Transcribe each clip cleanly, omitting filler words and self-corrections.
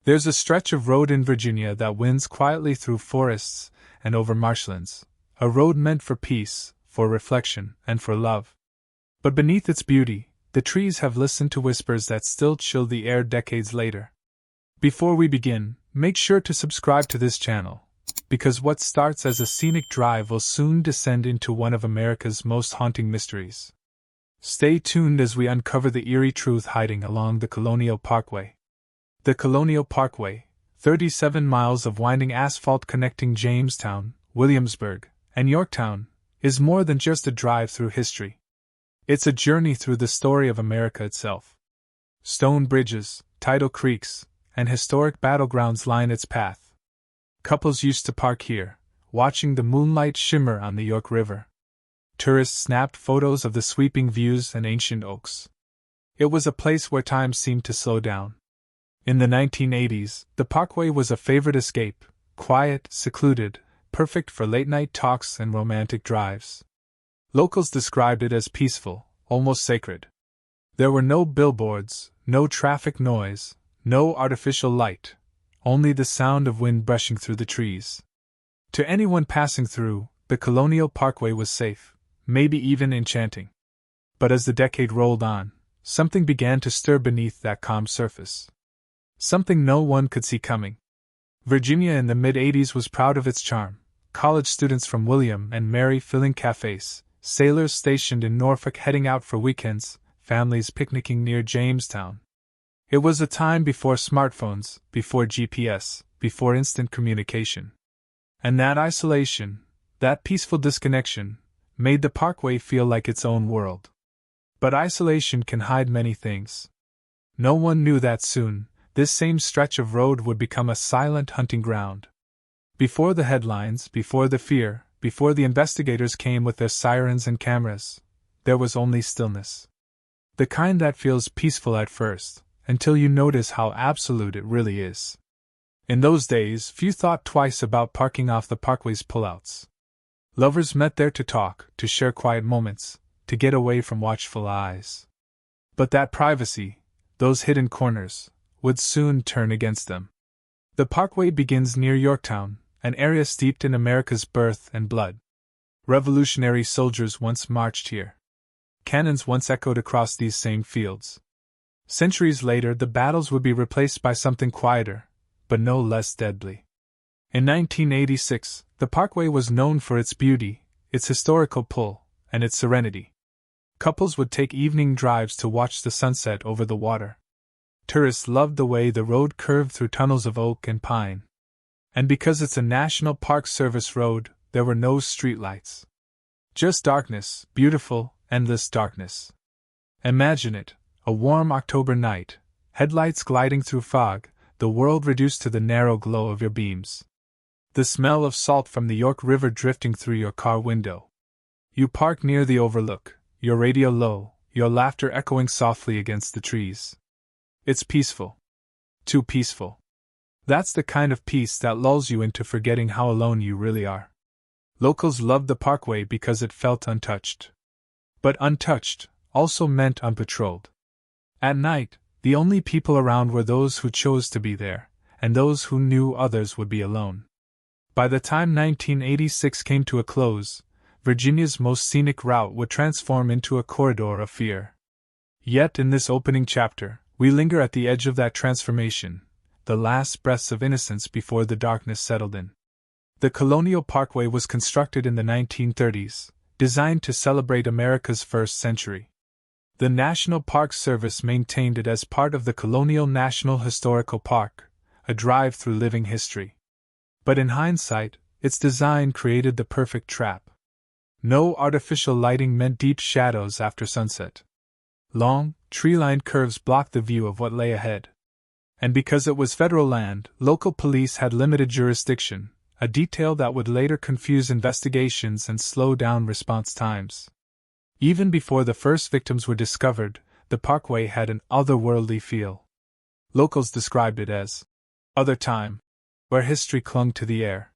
There's a stretch of road in Virginia that winds quietly through forests and over marshlands, a road meant for peace, for reflection, and for love. But beneath its beauty, the trees have listened to whispers that still chill the air decades later. Before we begin, make sure to subscribe to this channel, because what starts as a scenic drive will soon descend into one of America's most haunting mysteries. Stay tuned as we uncover the eerie truth hiding along the Colonial Parkway. The Colonial Parkway, 37 miles of winding asphalt connecting Jamestown, Williamsburg, and Yorktown, is more than just a drive through history. It's a journey through the story of America itself. Stone bridges, tidal creeks, and historic battlegrounds line its path. Couples used to park here, watching the moonlight shimmer on the York River. Tourists snapped photos of the sweeping views and ancient oaks. It was a place where time seemed to slow down. In the 1980s, the Parkway was a favorite escape, quiet, secluded, perfect for late-night talks and romantic drives. Locals described it as peaceful, almost sacred. There were no billboards, no traffic noise, no artificial light, only the sound of wind brushing through the trees. To anyone passing through, the Colonial Parkway was safe, maybe even enchanting. But as the decade rolled on, something began to stir beneath that calm surface. Something no one could see coming. Virginia in the mid-80s was proud of its charm, college students from William and Mary filling cafes, sailors stationed in Norfolk heading out for weekends, families picnicking near Jamestown. It was a time before smartphones, before GPS, before instant communication. And that isolation, that peaceful disconnection, made the Parkway feel like its own world. But isolation can hide many things. No one knew that soon, this same stretch of road would become a silent hunting ground. Before the headlines, before the fear, before the investigators came with their sirens and cameras, there was only stillness. The kind that feels peaceful at first, until you notice how absolute it really is. In those days, few thought twice about parking off the Parkway's pullouts. Lovers met there to talk, to share quiet moments, to get away from watchful eyes. But that privacy, those hidden corners, would soon turn against them. The Parkway begins near Yorktown, an area steeped in America's birth and blood. Revolutionary soldiers once marched here. Cannons once echoed across these same fields. Centuries later, the battles would be replaced by something quieter, but no less deadly. In 1986, the Parkway was known for its beauty, its historical pull, and its serenity. Couples would take evening drives to watch the sunset over the water. Tourists loved the way the road curved through tunnels of oak and pine. And because it's a National Park Service road, there were no streetlights. Just darkness, beautiful, endless darkness. Imagine it, a warm October night, headlights gliding through fog, the world reduced to the narrow glow of your beams. The smell of salt from the York River drifting through your car window. You park near the overlook, your radio low, your laughter echoing softly against the trees. It's peaceful. Too peaceful. That's the kind of peace that lulls you into forgetting how alone you really are. Locals loved the Parkway because it felt untouched. But untouched also meant unpatrolled. At night, the only people around were those who chose to be there, and those who knew others would be alone. By the time 1986 came to a close, Virginia's most scenic route would transform into a corridor of fear. Yet in this opening chapter, we linger at the edge of that transformation, the last breaths of innocence before the darkness settled in. The Colonial Parkway was constructed in the 1930s, designed to celebrate America's first century. The National Park Service maintained it as part of the Colonial National Historical Park, a drive through living history. But in hindsight, its design created the perfect trap. No artificial lighting meant deep shadows after sunset. Long, tree-lined curves blocked the view of what lay ahead. And because it was federal land, local police had limited jurisdiction, a detail that would later confuse investigations and slow down response times. Even before the first victims were discovered, the Parkway had an otherworldly feel. Locals described it as other time, where history clung to the air.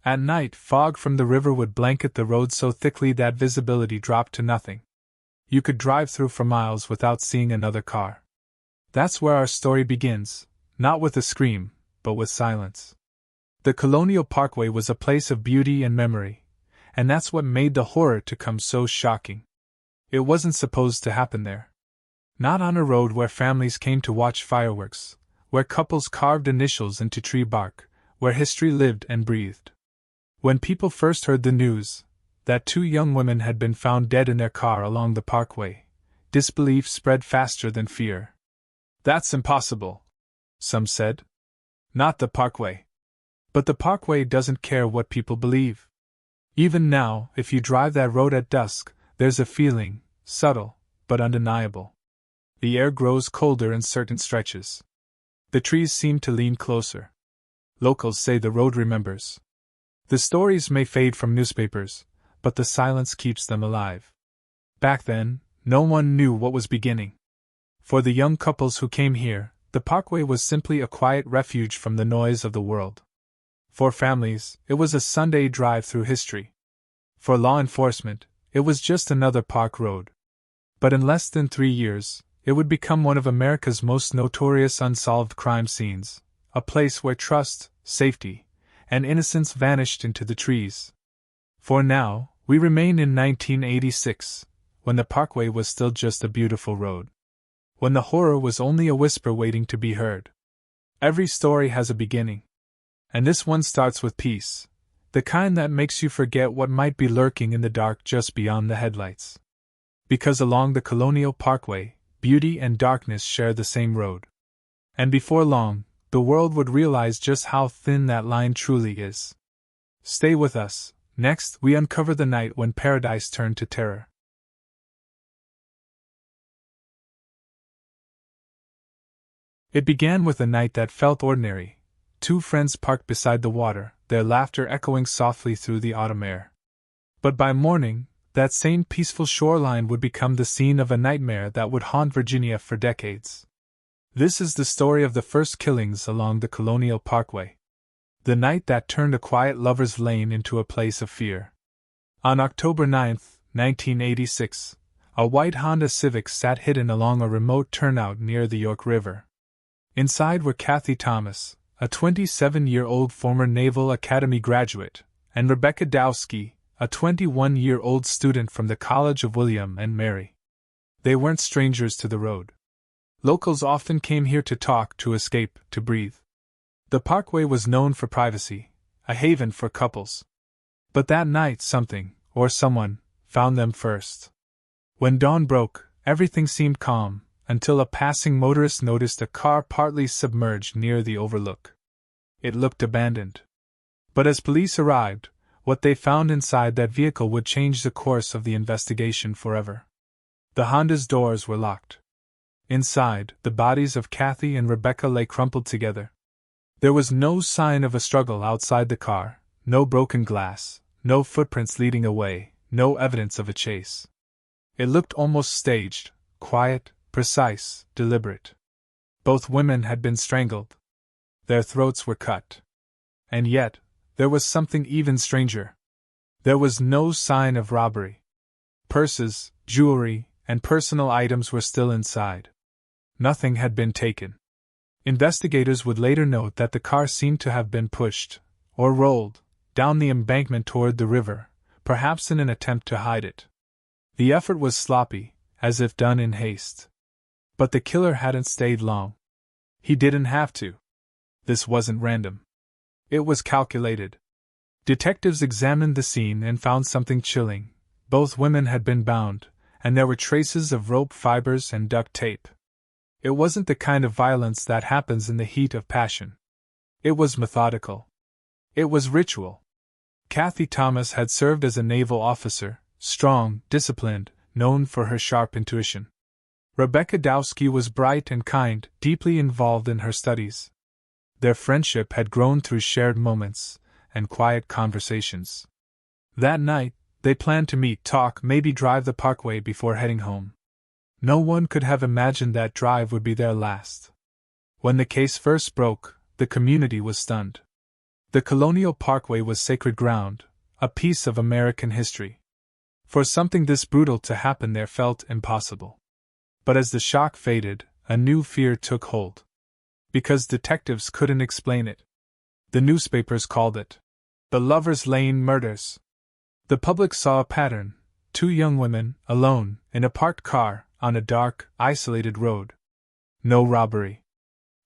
At night, fog from the river would blanket the road so thickly that visibility dropped to nothing. You could drive through for miles without seeing another car. That's where our story begins, not with a scream, but with silence. The Colonial Parkway was a place of beauty and memory, and that's what made the horror to come so shocking. It wasn't supposed to happen there. Not on a road where families came to watch fireworks, where couples carved initials into tree bark, where history lived and breathed. When people first heard the news that two young women had been found dead in their car along the parkway, disbelief spread faster than fear. "That's impossible," some said. "Not the parkway." But the parkway doesn't care what people believe. Even now, if you drive that road at dusk, there's a feeling, subtle, but undeniable. The air grows colder in certain stretches. The trees seem to lean closer. Locals say the road remembers. The stories may fade from newspapers, but the silence keeps them alive. Back then, no one knew what was beginning. For the young couples who came here, the parkway was simply a quiet refuge from the noise of the world. For families, it was a Sunday drive through history. For law enforcement, it was just another park road. But in less than 3 years, it would become one of America's most notorious unsolved crime scenes, a place where trust, safety, and innocence vanished into the trees. For now, we remain in 1986, when the parkway was still just a beautiful road. When the horror was only a whisper waiting to be heard. Every story has a beginning. And this one starts with peace, the kind that makes you forget what might be lurking in the dark just beyond the headlights. Because along the Colonial Parkway, beauty and darkness share the same road. And before long, the world would realize just how thin that line truly is. Stay with us. Next, we uncover the night when paradise turned to terror. It began with a night that felt ordinary. Two friends parked beside the water, their laughter echoing softly through the autumn air. But by morning, that same peaceful shoreline would become the scene of a nightmare that would haunt Virginia for decades. This is the story of the first killings along the Colonial Parkway. The night that turned a quiet lover's lane into a place of fear. On October 9, 1986, a white Honda Civic sat hidden along a remote turnout near the York River. Inside were Kathy Thomas, a 27-year-old former Naval Academy graduate, and Rebecca Dowski, a 21-year-old student from the College of William and Mary. They weren't strangers to the road. Locals often came here to talk, to escape, to breathe. The parkway was known for privacy, a haven for couples. But that night something, or someone, found them first. When dawn broke, everything seemed calm, until a passing motorist noticed a car partly submerged near the overlook. It looked abandoned. But as police arrived, what they found inside that vehicle would change the course of the investigation forever. The Honda's doors were locked. Inside, the bodies of Kathy and Rebecca lay crumpled together. There was no sign of a struggle outside the car, no broken glass, no footprints leading away, no evidence of a chase. It looked almost staged, quiet, precise, deliberate. Both women had been strangled. Their throats were cut. And yet, there was something even stranger. There was no sign of robbery. Purses, jewelry, and personal items were still inside. Nothing had been taken. Investigators would later note that the car seemed to have been pushed, or rolled, down the embankment toward the river, perhaps in an attempt to hide it. The effort was sloppy, as if done in haste. But the killer hadn't stayed long. He didn't have to. This wasn't random. It was calculated. Detectives examined the scene and found something chilling. Both women had been bound, and there were traces of rope fibers and duct tape. It wasn't the kind of violence that happens in the heat of passion. It was methodical. It was ritual. Kathy Thomas had served as a naval officer, strong, disciplined, known for her sharp intuition. Rebecca Dowski was bright and kind, deeply involved in her studies. Their friendship had grown through shared moments and quiet conversations. That night, they planned to meet, talk, maybe drive the parkway before heading home. No one could have imagined that drive would be their last. When the case first broke, the community was stunned. The Colonial Parkway was sacred ground, a piece of American history. For something this brutal to happen there felt impossible. But as the shock faded, a new fear took hold. because detectives couldn't explain it. The newspapers called it the Lovers' Lane Murders. The public saw a pattern: 2 young women, alone, in a parked car, on a dark, isolated road. No robbery.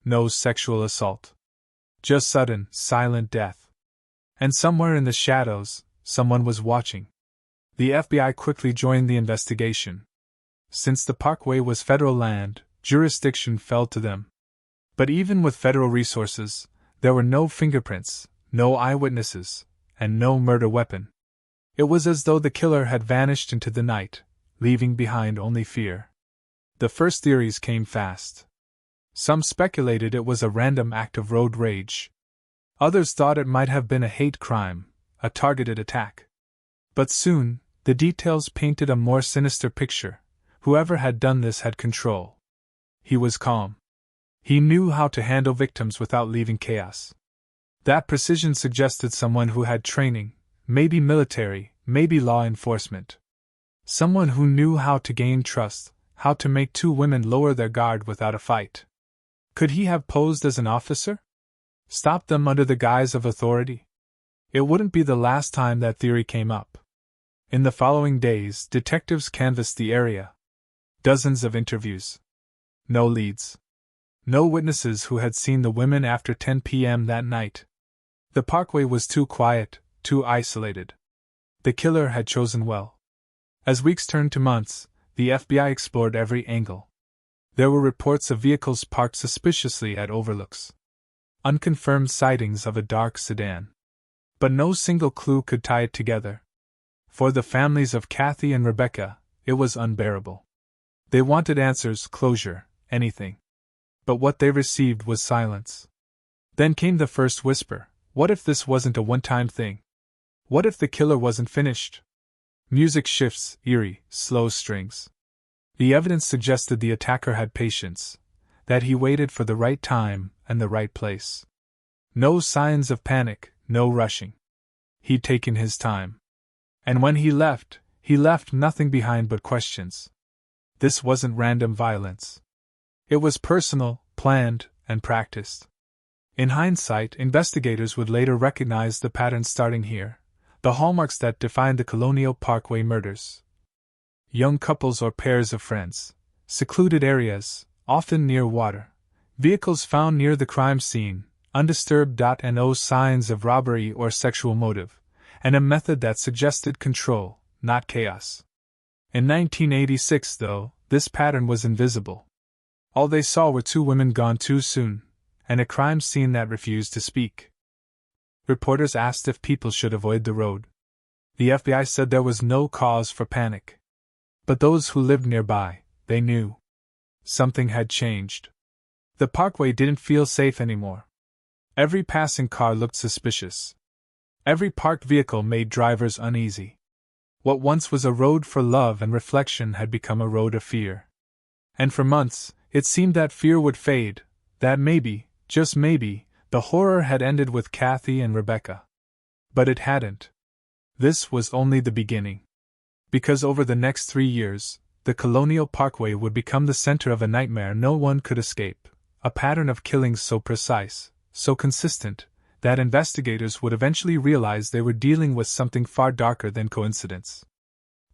No sexual assault. Just sudden, silent death. And somewhere in the shadows, someone was watching. The FBI quickly joined the investigation. Since the parkway was federal land, jurisdiction fell to them. But even with federal resources, there were no fingerprints, no eyewitnesses, and no murder weapon. It was as though the killer had vanished into the night, leaving behind only fear. The first theories came fast. Some speculated it was a random act of road rage. Others thought it might have been a hate crime, a targeted attack. But soon, the details painted a more sinister picture. Whoever had done this had control. He was calm. He knew how to handle victims without leaving chaos. That precision suggested someone who had training, maybe military, maybe law enforcement. Someone who knew how to gain trust, how to make 2 women lower their guard without a fight. Could he have posed as an officer? Stopped them under the guise of authority? It wouldn't be the last time that theory came up. In the following days, detectives canvassed the area. Dozens of interviews. No leads. No witnesses who had seen the women after 10 p.m. that night. The parkway was too quiet, too isolated. The killer had chosen well. As weeks turned to months, the FBI explored every angle. There were reports of vehicles parked suspiciously at overlooks. Unconfirmed sightings of a dark sedan. But no single clue could tie it together. For the families of Kathy and Rebecca, it was unbearable. They wanted answers, closure, anything. But what they received was silence. Then came the first whisper: what if this wasn't a one-time thing? What if the killer wasn't finished? Music shifts, eerie, slow strings. The evidence suggested the attacker had patience, that he waited for the right time and the right place. No signs of panic, no rushing. He'd taken his time. And when he left nothing behind but questions. This wasn't random violence. It was personal, planned, and practiced. In hindsight, investigators would later recognize the pattern starting here, the hallmarks that defined the Colonial Parkway murders. Young couples or pairs of friends, secluded areas, often near water, vehicles found near the crime scene, undisturbed. No signs of robbery or sexual motive, and a method that suggested control, not chaos. In 1986, though, this pattern was invisible. All they saw were 2 women gone too soon, and a crime scene that refused to speak. Reporters asked if people should avoid the road. The FBI said there was no cause for panic. But those who lived nearby, they knew. Something had changed. The parkway didn't feel safe anymore. Every passing car looked suspicious. Every parked vehicle made drivers uneasy. What once was a road for love and reflection had become a road of fear. And for months, it seemed that fear would fade, that maybe, just maybe, the horror had ended with Kathy and Rebecca. But it hadn't. This was only the beginning. Because over the next 3 years, the Colonial Parkway would become the center of a nightmare no one could escape, a pattern of killings so precise, so consistent, that investigators would eventually realize they were dealing with something far darker than coincidence.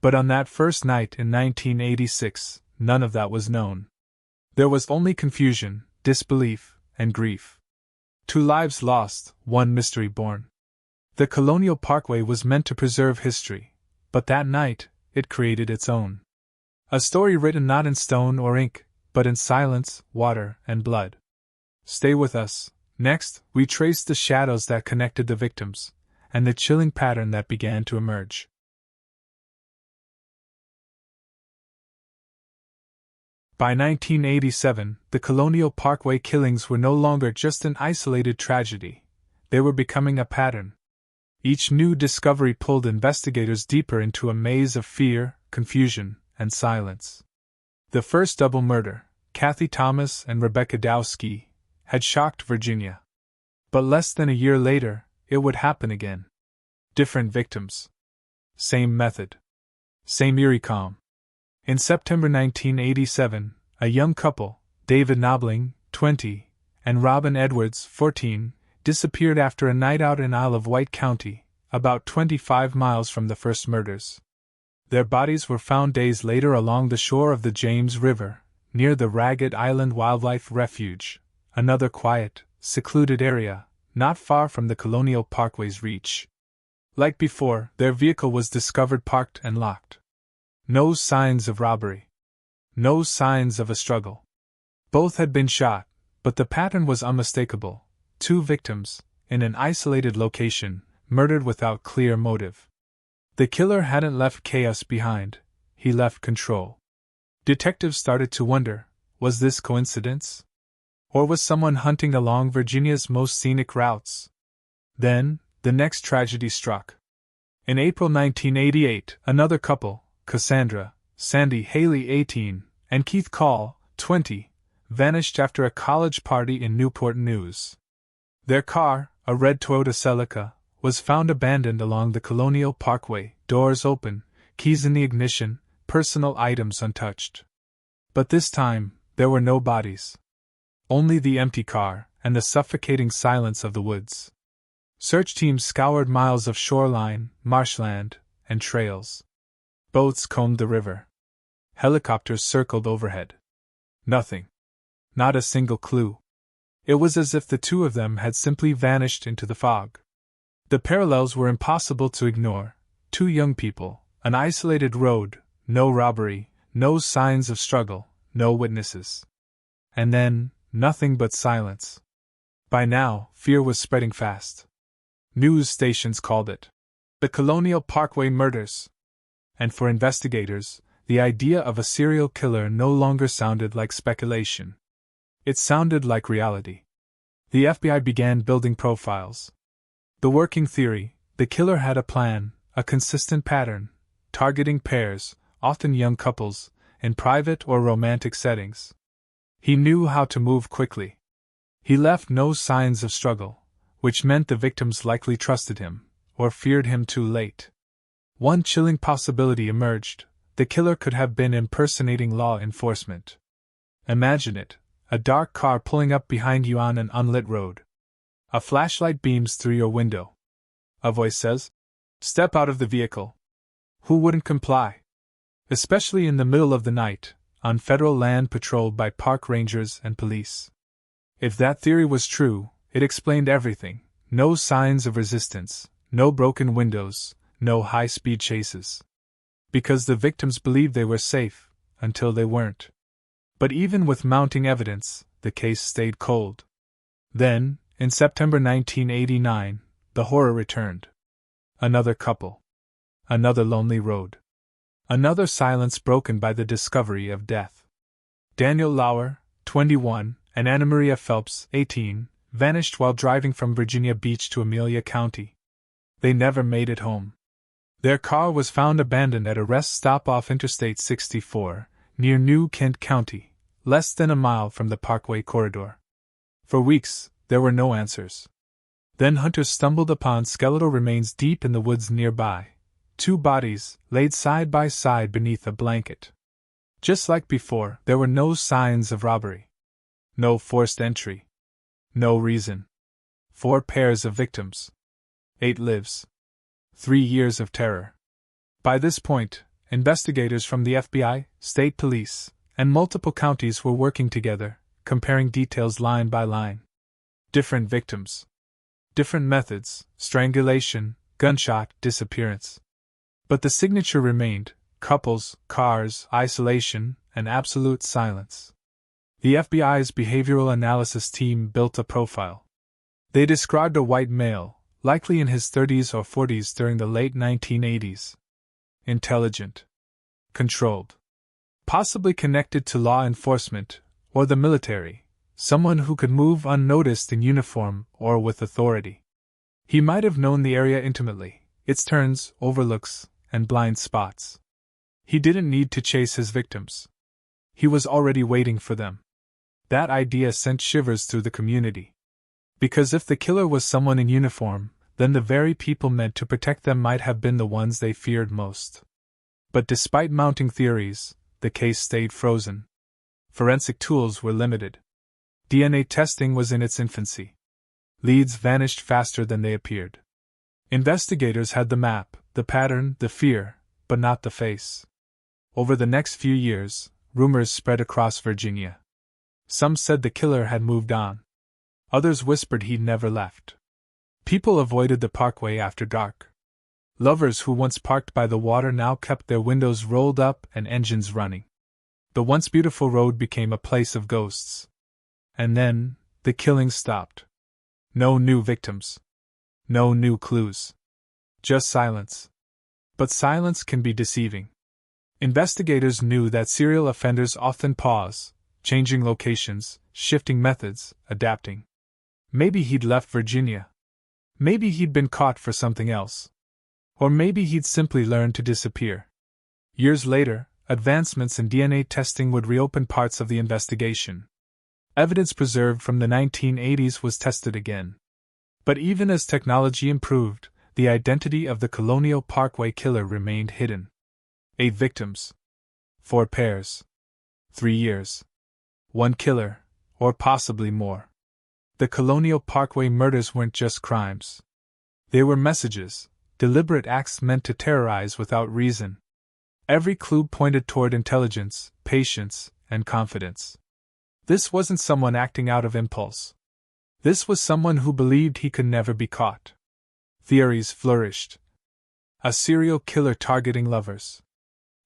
But on that first night in 1986, none of that was known. There was only confusion, disbelief, and grief. 2 lives lost, 1 mystery born. The Colonial Parkway was meant to preserve history, but that night, it created its own. A story written not in stone or ink, but in silence, water, and blood. Stay with us. Next, we trace the shadows that connected the victims, and the chilling pattern that began to emerge. By 1987, the Colonial Parkway killings were no longer just an isolated tragedy. They were becoming a pattern. Each new discovery pulled investigators deeper into a maze of fear, confusion, and silence. The first double murder, Kathy Thomas and Rebecca Dowski, had shocked Virginia. But less than a year later, it would happen again. Different victims. Same method. Same eerie calm. In September 1987, a young couple, David Knobling, 20, and Robin Edwards, 14, disappeared after a night out in Isle of Wight County, about 25 miles from the first murders. Their bodies were found days later along the shore of the James River, near the Ragged Island Wildlife Refuge, another quiet, secluded area, not far from the Colonial Parkway's reach. Like before, their vehicle was discovered parked and locked. No signs of robbery. No signs of a struggle. Both had been shot, but the pattern was unmistakable. 2 victims, in an isolated location, murdered without clear motive. The killer hadn't left chaos behind, he left control. Detectives started to wonder, was this coincidence? Or was someone hunting along Virginia's most scenic routes? Then, the next tragedy struck. In April 1988, another couple, Cassandra, Sandy Haley 18, and Keith Call, 20, vanished after a college party in Newport News. Their car, a red Toyota Celica, was found abandoned along the Colonial Parkway, doors open, keys in the ignition, personal items untouched. But this time, there were no bodies. Only the empty car and the suffocating silence of the woods. Search teams scoured miles of shoreline, marshland, and trails. Boats combed the river. Helicopters circled overhead. Nothing. Not a single clue. It was as if the 2 of them had simply vanished into the fog. The parallels were impossible to ignore. 2 young people, an isolated road, no robbery, no signs of struggle, no witnesses. And then, nothing but silence. By now, fear was spreading fast. News stations called it the Colonial Parkway Murders. And for investigators, the idea of a serial killer no longer sounded like speculation. It sounded like reality. The FBI began building profiles. The working theory: the killer had a plan, a consistent pattern, targeting pairs, often young couples, in private or romantic settings. He knew how to move quickly. He left no signs of struggle, which meant the victims likely trusted him, or feared him too late. One chilling possibility emerged: the killer could have been impersonating law enforcement. Imagine it: a dark car pulling up behind you on an unlit road. A flashlight beams through your window. A voice says, "Step out of the vehicle." Who wouldn't comply? Especially in the middle of the night, on federal land patrolled by park rangers and police. If that theory was true, it explained everything: no signs of resistance, no broken windows, no high-speed chases. Because the victims believed they were safe, until they weren't. But even with mounting evidence, the case stayed cold. Then, in September 1989, the horror returned. Another couple. Another lonely road. Another silence broken by the discovery of death. Daniel Lauer, 21, and Anna Maria Phelps, 18, vanished while driving from Virginia Beach to Amelia County. They never made it home. Their car was found abandoned at a rest stop off Interstate 64, near New Kent County, less than a mile from the Parkway corridor. For weeks, there were no answers. Then hunters stumbled upon skeletal remains deep in the woods nearby. 2 bodies, laid side by side beneath a blanket. Just like before, there were no signs of robbery. No forced entry. No reason. 4 pairs of victims. 8 lives. 3 years of terror. By this point, investigators from the FBI, state police, and multiple counties were working together, comparing details line by line. Different victims. Different methods: strangulation, gunshot, disappearance. But the signature remained: couples, cars, isolation, and absolute silence. The FBI's behavioral analysis team built a profile. They described a white male, likely in his 30s or 40s during the late 1980s. Intelligent. Controlled. Possibly connected to law enforcement, or the military, someone who could move unnoticed in uniform or with authority. He might have known the area intimately, its turns, overlooks, and blind spots. He didn't need to chase his victims. He was already waiting for them. That idea sent shivers through the community. Because if the killer was someone in uniform, then the very people meant to protect them might have been the ones they feared most. But despite mounting theories, the case stayed frozen. Forensic tools were limited. DNA testing was in its infancy. Leads vanished faster than they appeared. Investigators had the map, the pattern, the fear, but not the face. Over the next few years, rumors spread across Virginia. Some said the killer had moved on. Others whispered he'd never left. People avoided the parkway after dark. Lovers who once parked by the water now kept their windows rolled up and engines running. The once beautiful road became a place of ghosts. And then, the killing stopped. No new victims. No new clues. Just silence. But silence can be deceiving. Investigators knew that serial offenders often pause, changing locations, shifting methods, adapting. Maybe he'd left Virginia. Maybe he'd been caught for something else. Or maybe he'd simply learned to disappear. Years later, advancements in DNA testing would reopen parts of the investigation. Evidence preserved from the 1980s was tested again. But even as technology improved, the identity of the Colonial Parkway killer remained hidden. 8 victims. 4 pairs. 3 years. 1 killer, or possibly more. The Colonial Parkway murders weren't just crimes. They were messages, deliberate acts meant to terrorize without reason. Every clue pointed toward intelligence, patience, and confidence. This wasn't someone acting out of impulse. This was someone who believed he could never be caught. Theories flourished. A serial killer targeting lovers.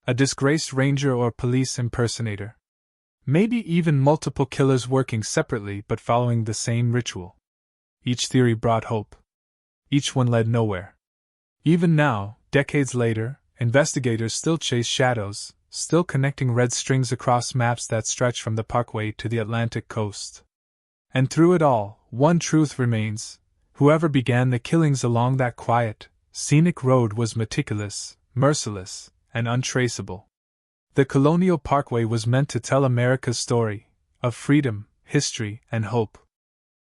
A disgraced ranger or police impersonator. Maybe even multiple killers working separately but following the same ritual. Each theory brought hope. Each one led nowhere. Even now, decades later, investigators still chase shadows, still connecting red strings across maps that stretch from the Parkway to the Atlantic coast. And through it all, one truth remains: whoever began the killings along that quiet, scenic road was meticulous, merciless, and untraceable. The Colonial Parkway was meant to tell America's story, of freedom, history, and hope.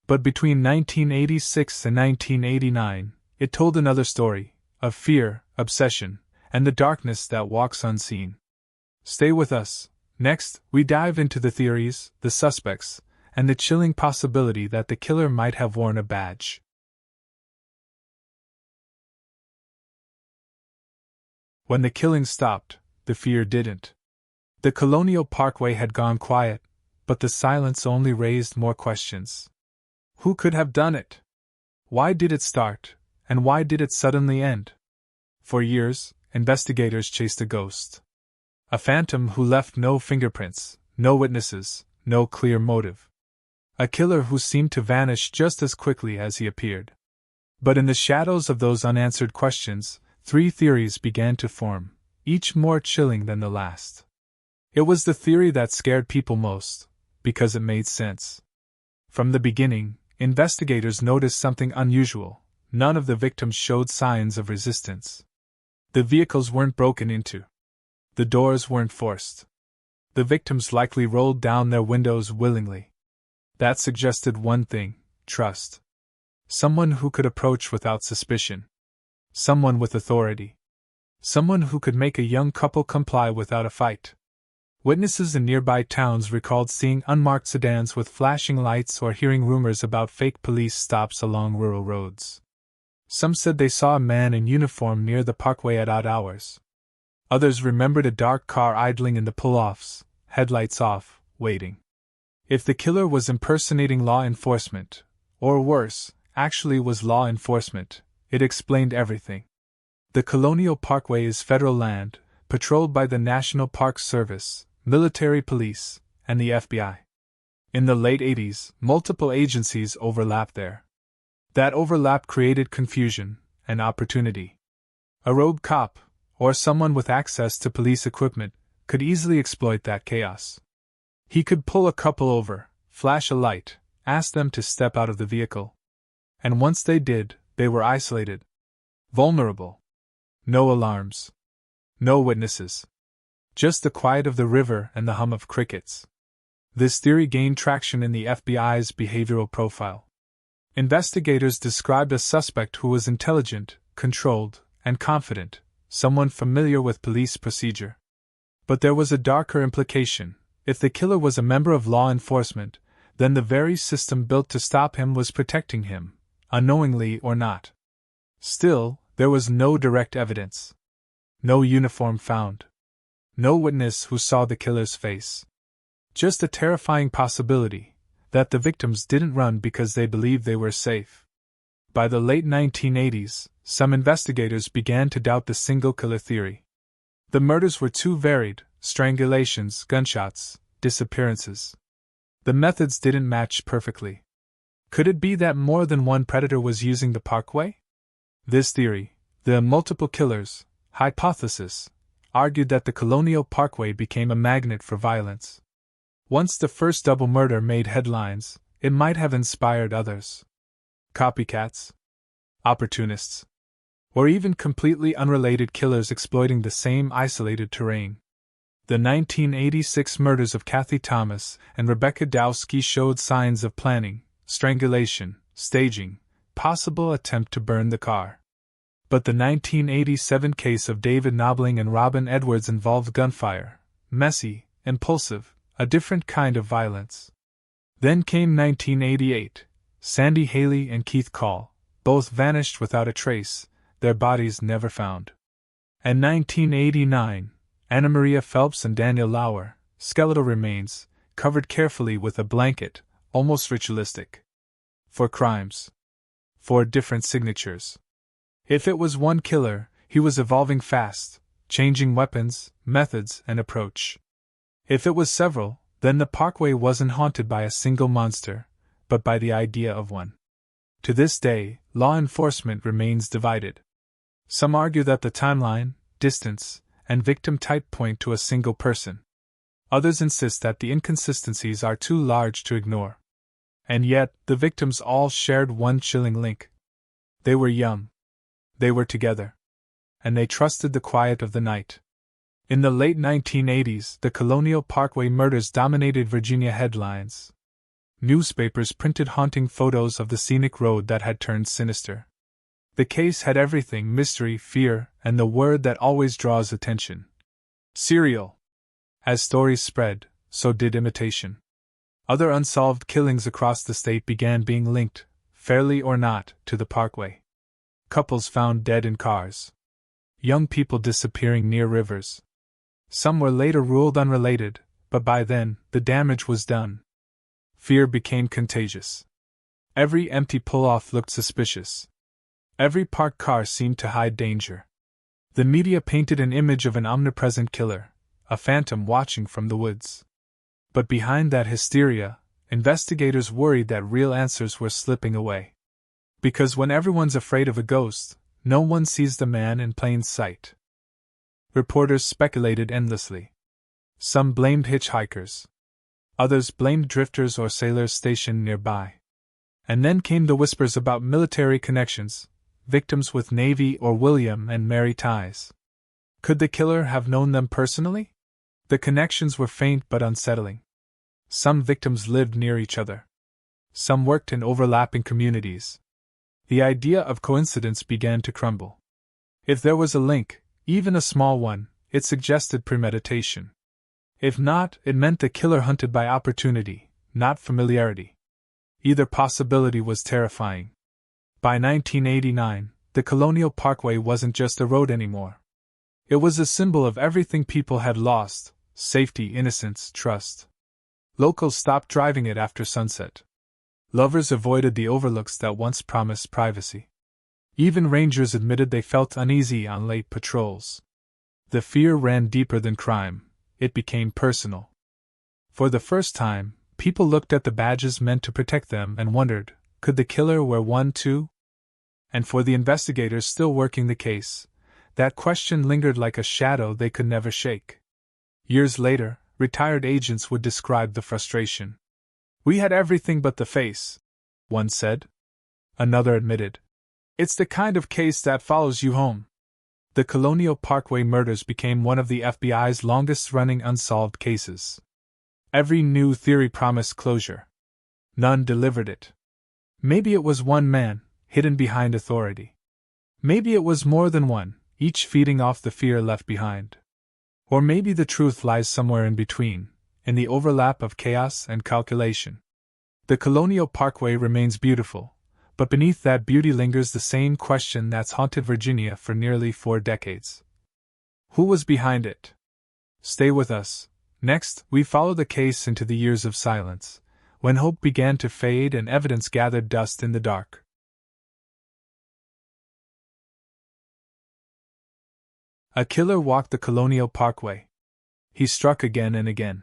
But between 1986 and 1989, it told another story, of fear, obsession, and the darkness that walks unseen. Stay with us. Next, we dive into the theories, the suspects, and the chilling possibility that the killer might have worn a badge. When the killing stopped, the fear didn't. The Colonial Parkway had gone quiet, but the silence only raised more questions. Who could have done it? Why did it start, and why did it suddenly end? For years, investigators chased a ghost. A phantom who left no fingerprints, no witnesses, no clear motive. A killer who seemed to vanish just as quickly as he appeared. But in the shadows of those unanswered questions, 3 theories began to form, each more chilling than the last. It was the theory that scared people most, because it made sense. From the beginning, investigators noticed something unusual. None of the victims showed signs of resistance. The vehicles weren't broken into. The doors weren't forced. The victims likely rolled down their windows willingly. That suggested one thing: trust. Someone who could approach without suspicion. Someone with authority. Someone who could make a young couple comply without a fight. Witnesses in nearby towns recalled seeing unmarked sedans with flashing lights or hearing rumors about fake police stops along rural roads. Some said they saw a man in uniform near the parkway at odd hours. Others remembered a dark car idling in the pull-offs, headlights off, waiting. If the killer was impersonating law enforcement, or worse, actually was law enforcement, it explained everything. The Colonial Parkway is federal land, patrolled by the National Park Service, military police, and the FBI. In the late 80s, multiple agencies overlapped there. That overlap created confusion and opportunity. A rogue cop, or someone with access to police equipment, could easily exploit that chaos. He could pull a couple over, flash a light, ask them to step out of the vehicle. And once they did, they were isolated. Vulnerable. No alarms. No witnesses. Just the quiet of the river and the hum of crickets. This theory gained traction in the FBI's behavioral profile. Investigators described a suspect who was intelligent, controlled, and confident, someone familiar with police procedure. But there was a darker implication. If the killer was a member of law enforcement, then the very system built to stop him was protecting him, unknowingly or not. Still, there was no direct evidence. No uniform found. No witness who saw the killer's face. Just a terrifying possibility that the victims didn't run because they believed they were safe. By the late 1980s, some investigators began to doubt the single killer theory. The murders were too varied: strangulations, gunshots, disappearances. The methods didn't match perfectly. Could it be that more than one predator was using the Parkway? This theory, the multiple killers hypothesis, argued that the Colonial Parkway became a magnet for violence. Once the first double murder made headlines, it might have inspired others. Copycats, opportunists, or even completely unrelated killers exploiting the same isolated terrain. The 1986 murders of Kathy Thomas and Rebecca Dowski showed signs of planning, strangulation, staging, possible attempt to burn the car. But the 1987 case of David Knobling and Robin Edwards involved gunfire, messy, impulsive, a different kind of violence. Then came 1988, Sandy Haley and Keith Call, both vanished without a trace, their bodies never found. And 1989, Anna Maria Phelps and Daniel Lauer, skeletal remains, covered carefully with a blanket, almost ritualistic. 4 crimes. 4 different signatures. If it was one killer, he was evolving fast, changing weapons, methods, and approach. If it was several, then the Parkway wasn't haunted by a single monster, but by the idea of one. To this day, law enforcement remains divided. Some argue that the timeline, distance, and victim type point to a single person. Others insist that the inconsistencies are too large to ignore. And yet, the victims all shared one chilling link. They were young. They were together. And they trusted the quiet of the night. In the late 1980s, the Colonial Parkway Murders dominated Virginia headlines. Newspapers printed haunting photos of the scenic road that had turned sinister. The case had everything: mystery, fear, and the word that always draws attention: serial. As stories spread, so did imitation. Other unsolved killings across the state began being linked, fairly or not, to the Parkway. Couples found dead in cars. Young people disappearing near rivers. Some were later ruled unrelated, but by then, the damage was done. Fear became contagious. Every empty pull-off looked suspicious. Every parked car seemed to hide danger. The media painted an image of an omnipresent killer, a phantom watching from the woods. But behind that hysteria, investigators worried that real answers were slipping away. Because when everyone's afraid of a ghost, no one sees the man in plain sight. Reporters speculated endlessly. Some blamed hitchhikers. Others blamed drifters or sailors stationed nearby. And then came the whispers about military connections, victims with Navy or William and Mary ties. Could the killer have known them personally? The connections were faint but unsettling. Some victims lived near each other. Some worked in overlapping communities. The idea of coincidence began to crumble. If there was a link, even a small one, it suggested premeditation. If not, it meant the killer hunted by opportunity, not familiarity. Either possibility was terrifying. By 1989, the Colonial Parkway wasn't just a road anymore. It was a symbol of everything people had lost: safety, innocence, trust. Locals stopped driving it after sunset. Lovers avoided the overlooks that once promised privacy. Even rangers admitted they felt uneasy on late patrols. The fear ran deeper than crime. It became personal. For the first time, people looked at the badges meant to protect them and wondered, could the killer wear one too? And for the investigators still working the case, that question lingered like a shadow they could never shake. Years later, retired agents would describe the frustration. "We had everything but the face," one said. Another admitted, "It's the kind of case that follows you home." The Colonial Parkway Murders became one of the FBI's longest-running unsolved cases. Every new theory promised closure. None delivered it. Maybe it was one man, hidden behind authority. Maybe it was more than one, each feeding off the fear left behind. Or maybe the truth lies somewhere in between, in the overlap of chaos and calculation. The Colonial Parkway remains beautiful, but beneath that beauty lingers the same question that's haunted Virginia for nearly 4 decades. Who was behind it? Stay with us. Next, we follow the case into the years of silence, when hope began to fade and evidence gathered dust in the dark. A killer walked the Colonial Parkway. He struck again and again.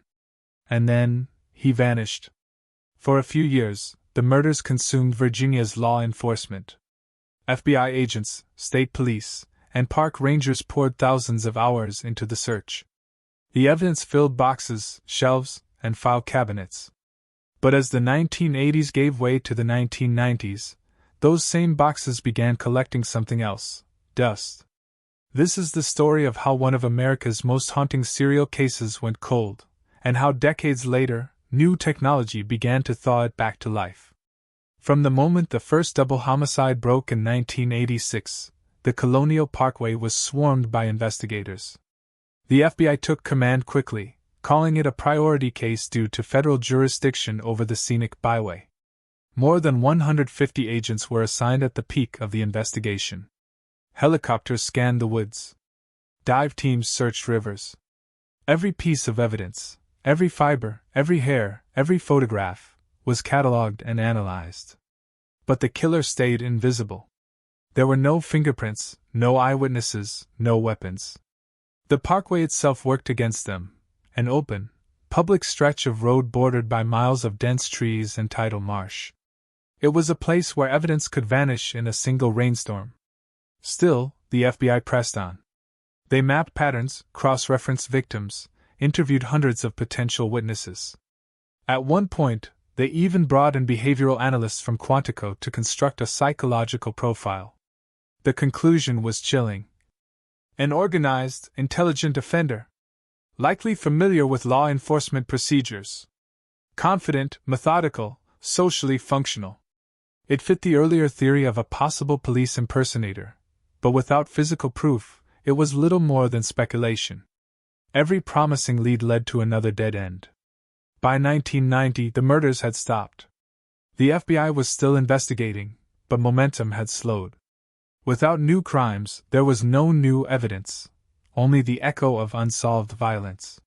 And then, he vanished. For a few years, the murders consumed Virginia's law enforcement. FBI agents, state police, and park rangers poured thousands of hours into the search. The evidence filled boxes, shelves, and file cabinets. But as the 1980s gave way to the 1990s, those same boxes began collecting something else: dust. This is the story of how one of America's most haunting serial cases went cold, and how decades later, new technology began to thaw it back to life. From the moment the first double homicide broke in 1986, the Colonial Parkway was swarmed by investigators. The FBI took command quickly, calling it a priority case due to federal jurisdiction over the scenic byway. More than 150 agents were assigned at the peak of the investigation. Helicopters scanned the woods. Dive teams searched rivers. Every piece of evidence, every fiber, every hair, every photograph, was catalogued and analyzed. But the killer stayed invisible. There were no fingerprints, no eyewitnesses, no weapons. The parkway itself worked against them, an open, public stretch of road bordered by miles of dense trees and tidal marsh. It was a place where evidence could vanish in a single rainstorm. Still, the FBI pressed on. They mapped patterns, cross-referenced victims, interviewed hundreds of potential witnesses. At one point, they even brought in behavioral analysts from Quantico to construct a psychological profile. The conclusion was chilling. An organized, intelligent offender. Likely familiar with law enforcement procedures. Confident, methodical, socially functional. It fit the earlier theory of a possible police impersonator, but without physical proof, it was little more than speculation. Every promising lead led to another dead end. By 1990, the murders had stopped. The FBI was still investigating, but momentum had slowed. Without new crimes, there was no new evidence, only the echo of unsolved violence.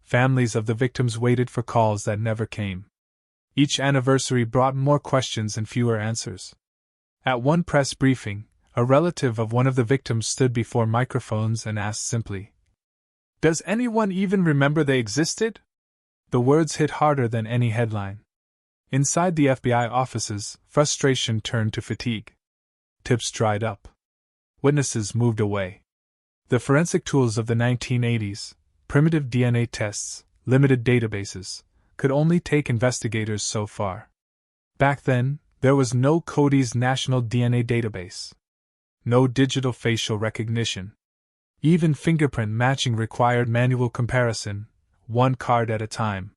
Families of the victims waited for calls that never came. Each anniversary brought more questions and fewer answers. At one press briefing, a relative of one of the victims stood before microphones and asked simply, "Does anyone even remember they existed?" The words hit harder than any headline. Inside the FBI offices, frustration turned to fatigue. Tips dried up. Witnesses moved away. The forensic tools of the 1980s, primitive DNA tests, limited databases, could only take investigators so far. Back then, there was no Cody's National DNA Database. No digital facial recognition. Even fingerprint matching required manual comparison, one card at a time.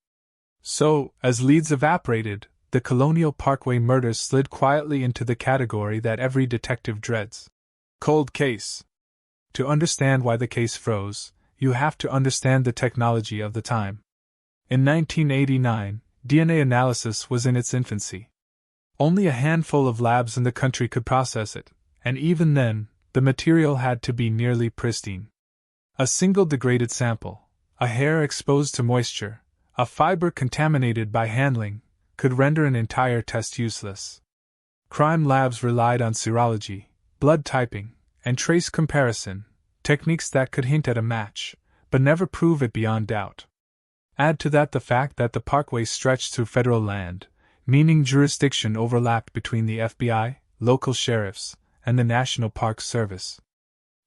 So, as leads evaporated, the Colonial Parkway Murders slid quietly into the category that every detective dreads: cold case. To understand why the case froze, you have to understand the technology of the time. In 1989, DNA analysis was in its infancy. Only a handful of labs in the country could process it, and even then, the material had to be nearly pristine. A single degraded sample, a hair exposed to moisture, a fiber contaminated by handling, could render an entire test useless. Crime labs relied on serology, blood typing, and trace comparison, techniques that could hint at a match, but never prove it beyond doubt. Add to that the fact that the parkway stretched through federal land, meaning jurisdiction overlapped between the FBI, local sheriffs, and the National Park Service.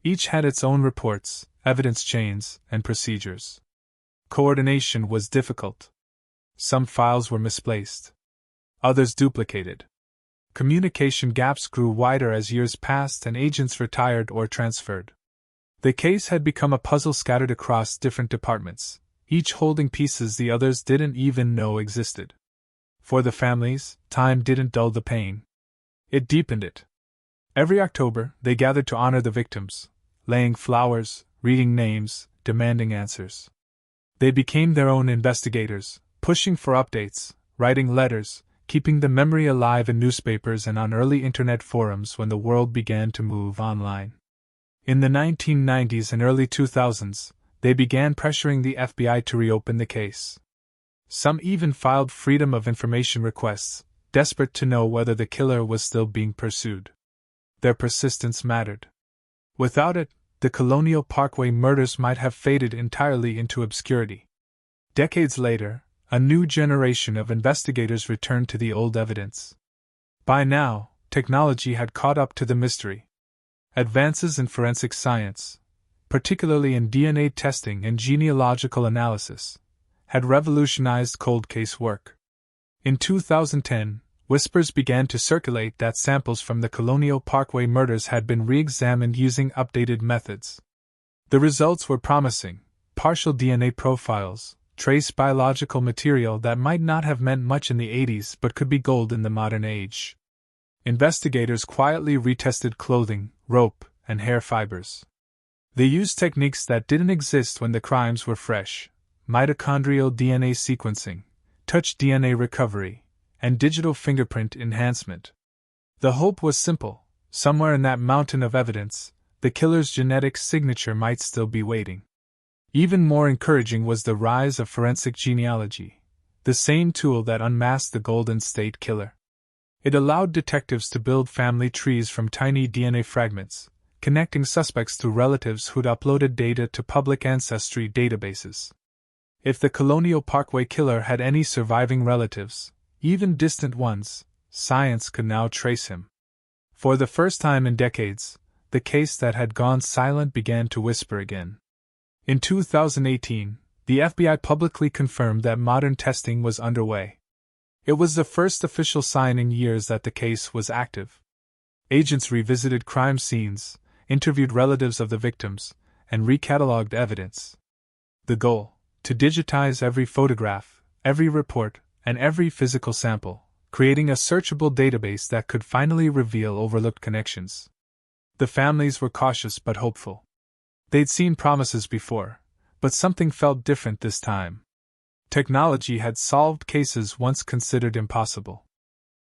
Each had its own reports, evidence chains, and procedures. Coordination was difficult. Some files were misplaced. Others duplicated. Communication gaps grew wider as years passed and agents retired or transferred. The case had become a puzzle scattered across different departments, each holding pieces the others didn't even know existed. For the families, time didn't dull the pain. It deepened it. Every October, they gathered to honor the victims, laying flowers, reading names, demanding answers. They became their own investigators, pushing for updates, writing letters, keeping the memory alive in newspapers and on early internet forums when the world began to move online. In the 1990s and early 2000s, they began pressuring the FBI to reopen the case. Some even filed Freedom of Information requests, desperate to know whether the killer was still being pursued. Their persistence mattered. Without it, the Colonial Parkway murders might have faded entirely into obscurity. Decades later, a new generation of investigators returned to the old evidence. By now, technology had caught up to the mystery. Advances in forensic science, particularly in DNA testing and genealogical analysis, had revolutionized cold case work. In 2010, whispers began to circulate that samples from the Colonial Parkway murders had been re-examined using updated methods. The results were promising: partial DNA profiles, trace biological material that might not have meant much in the 80s but could be gold in the modern age. Investigators quietly retested clothing, rope, and hair fibers. They used techniques that didn't exist when the crimes were fresh: mitochondrial DNA sequencing, touch DNA recovery, and digital fingerprint enhancement. The hope was simple: somewhere in that mountain of evidence, the killer's genetic signature might still be waiting. Even more encouraging was the rise of forensic genealogy, the same tool that unmasked the Golden State Killer. It allowed detectives to build family trees from tiny DNA fragments, connecting suspects to relatives who'd uploaded data to public ancestry databases. If the Colonial Parkway Killer had any surviving relatives, even distant ones, science could now trace him. For the first time in decades, the case that had gone silent began to whisper again. In 2018, the FBI publicly confirmed that modern testing was underway. It was the first official sign in years that the case was active. Agents revisited crime scenes, interviewed relatives of the victims, and recatalogued evidence. The goal: to digitize every photograph, every report, and every physical sample, creating a searchable database that could finally reveal overlooked connections. The families were cautious but hopeful. They'd seen promises before, but something felt different this time. Technology had solved cases once considered impossible.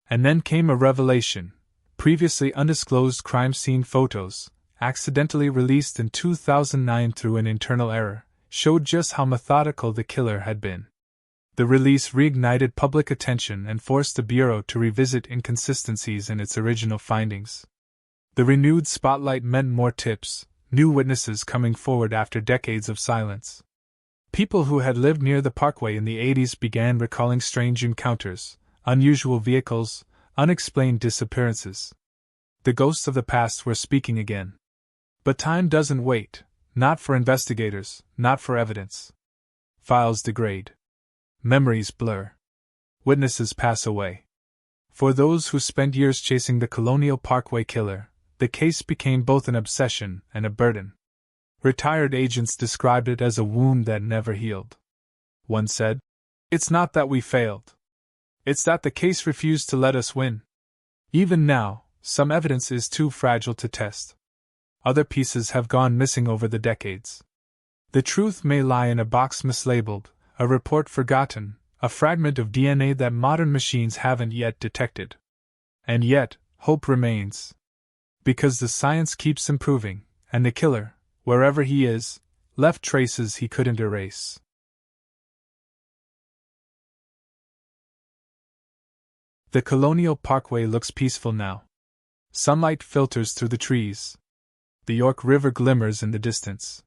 And then came a revelation: previously undisclosed crime scene photos, accidentally released in 2009 through an internal error, showed just how methodical the killer had been. The release reignited public attention and forced the Bureau to revisit inconsistencies in its original findings. The renewed spotlight meant more tips, new witnesses coming forward after decades of silence. People who had lived near the parkway in the 80s began recalling strange encounters, unusual vehicles, unexplained disappearances. The ghosts of the past were speaking again. But time doesn't wait. Not for investigators, not for evidence. Files degrade. Memories blur. Witnesses pass away. For those who spent years chasing the Colonial Parkway Killer, the case became both an obsession and a burden. Retired agents described it as a wound that never healed. One said, "It's not that we failed. It's that the case refused to let us win." Even now, some evidence is too fragile to test. Other pieces have gone missing over the decades. The truth may lie in a box mislabeled, a report forgotten, a fragment of DNA that modern machines haven't yet detected. And yet, hope remains. Because the science keeps improving, and the killer, wherever he is, left traces he couldn't erase. The Colonial Parkway looks peaceful now. Sunlight filters through the trees. The York River glimmers in the distance.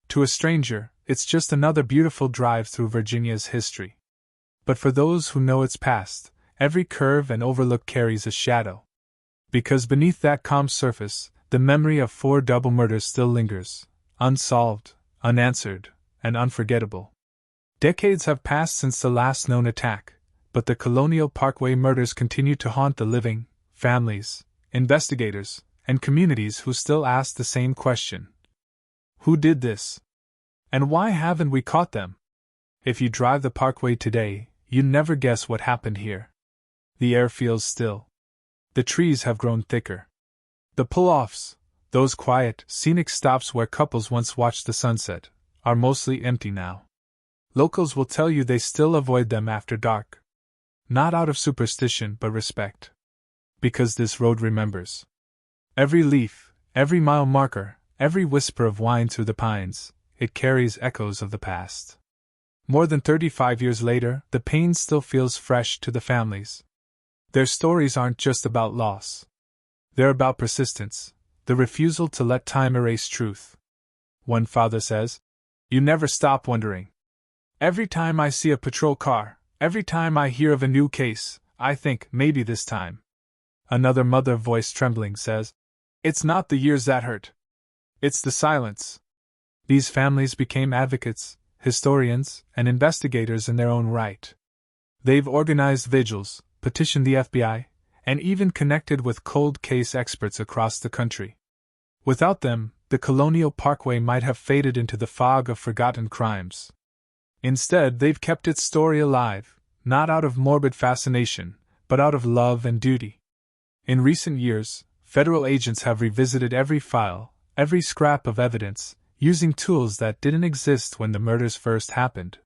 To a stranger, it's just another beautiful drive through Virginia's history. But for those who know its past, every curve and overlook carries a shadow. Because beneath that calm surface, the memory of 4 double murders still lingers, unsolved, unanswered, and unforgettable. Decades have passed since the last known attack, but the Colonial Parkway murders continue to haunt the living, families, investigators, and communities who still ask the same question. Who did this? And why haven't we caught them? If you drive the parkway today, you'd never guess what happened here. The air feels still. The trees have grown thicker. The pull-offs, those quiet, scenic stops where couples once watched the sunset, are mostly empty now. Locals will tell you they still avoid them after dark. Not out of superstition but respect. Because this road remembers. Every leaf, every mile marker, every whisper of wine through the pines, it carries echoes of the past. More than 35 years later, the pain still feels fresh to the families. Their stories aren't just about loss. They're about persistence, the refusal to let time erase truth. One father says, "You never stop wondering. Every time I see a patrol car, every time I hear of a new case, I think, maybe this time." Another mother, voice trembling, says, "It's not the years that hurt. It's the silence." These families became advocates, historians, and investigators in their own right. They've organized vigils, petitioned the FBI, and even connected with cold case experts across the country. Without them, the Colonial Parkway might have faded into the fog of forgotten crimes. Instead, they've kept its story alive, not out of morbid fascination, but out of love and duty. In recent years, federal agents have revisited every file, every scrap of evidence, using tools that didn't exist when the murders first happened.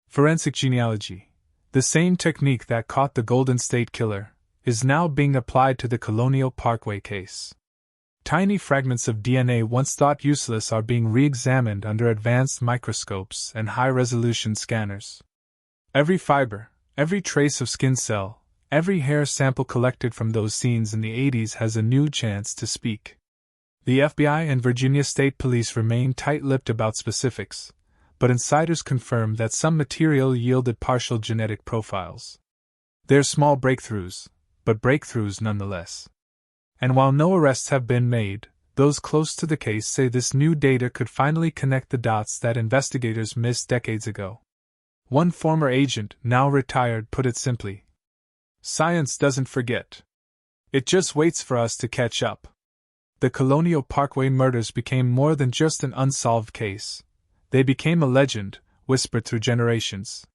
Forensic genealogy, the same technique that caught the Golden State Killer, is now being applied to the Colonial Parkway case. Tiny fragments of DNA once thought useless are being re-examined under advanced microscopes and high-resolution scanners. Every fiber, every trace of skin cell, every hair sample collected from those scenes in the 80s has a new chance to speak. The FBI and Virginia State Police remain tight-lipped about specifics, but insiders confirm that some material yielded partial genetic profiles. They're small breakthroughs, but breakthroughs nonetheless. And while no arrests have been made, those close to the case say this new data could finally connect the dots that investigators missed decades ago. One former agent, now retired, put it simply, "Science doesn't forget. It just waits for us to catch up." The Colonial Parkway murders became more than just an unsolved case. They became a legend, whispered through generations.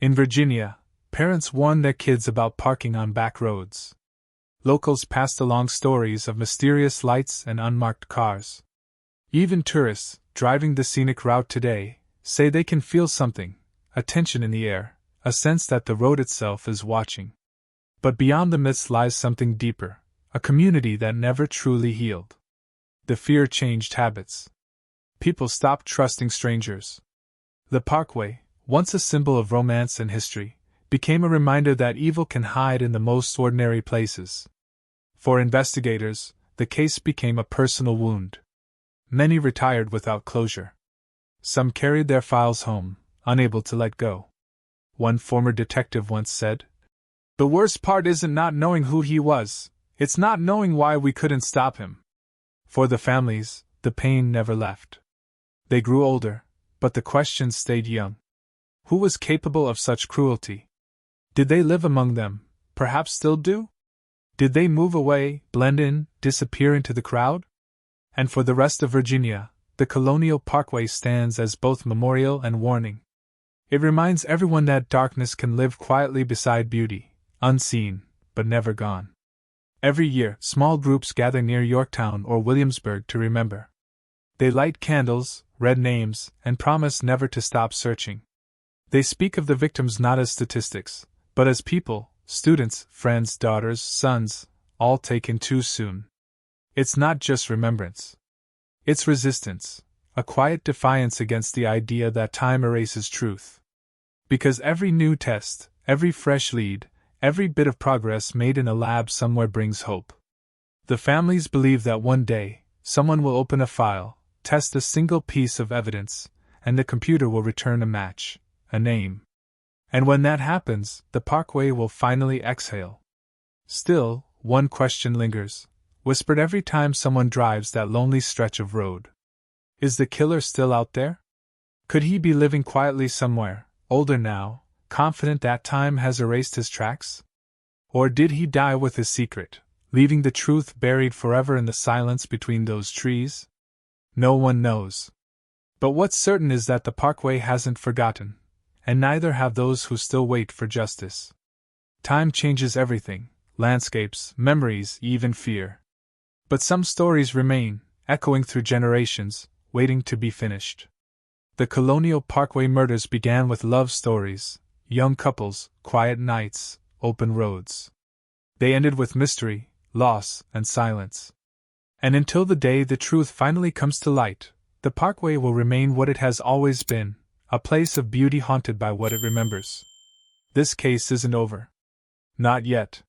In Virginia, parents warned their kids about parking on back roads. Locals passed along stories of mysterious lights and unmarked cars. Even tourists, driving the scenic route today, say they can feel something, a tension in the air, a sense that the road itself is watching. But beyond the myths lies something deeper, a community that never truly healed. The fear changed habits. People stopped trusting strangers. The Parkway, once a symbol of romance and history, became a reminder that evil can hide in the most ordinary places. For investigators, the case became a personal wound. Many retired without closure. Some carried their files home, unable to let go. One former detective once said, "The worst part isn't not knowing who he was, it's not knowing why we couldn't stop him." For the families, the pain never left. They grew older, but the questions stayed young. Who was capable of such cruelty? Did they live among them, perhaps still do? Did they move away, blend in, disappear into the crowd? And for the rest of Virginia, the Colonial Parkway stands as both memorial and warning. It reminds everyone that darkness can live quietly beside beauty, unseen, but never gone. Every year, small groups gather near Yorktown or Williamsburg to remember. They light candles, read names, and promise never to stop searching. They speak of the victims not as statistics, but as people, students, friends, daughters, sons, all taken too soon. It's not just remembrance. It's resistance, a quiet defiance against the idea that time erases truth. Because every new test, every fresh lead, every bit of progress made in a lab somewhere brings hope. The families believe that one day, someone will open a file, test a single piece of evidence, and the computer will return a match, a name. And when that happens, the Parkway will finally exhale. Still, one question lingers, whispered every time someone drives that lonely stretch of road. Is the killer still out there? Could he be living quietly somewhere, older now, confident that time has erased his tracks? Or did he die with his secret, leaving the truth buried forever in the silence between those trees? No one knows. But what's certain is that the Parkway hasn't forgotten, and neither have those who still wait for justice. Time changes everything, landscapes, memories, even fear. But some stories remain, echoing through generations, waiting to be finished. The Colonial Parkway murders began with love stories, young couples, quiet nights, open roads. They ended with mystery, loss, and silence. And until the day the truth finally comes to light, the Parkway will remain what it has always been, a place of beauty haunted by what it remembers. This case isn't over. Not yet.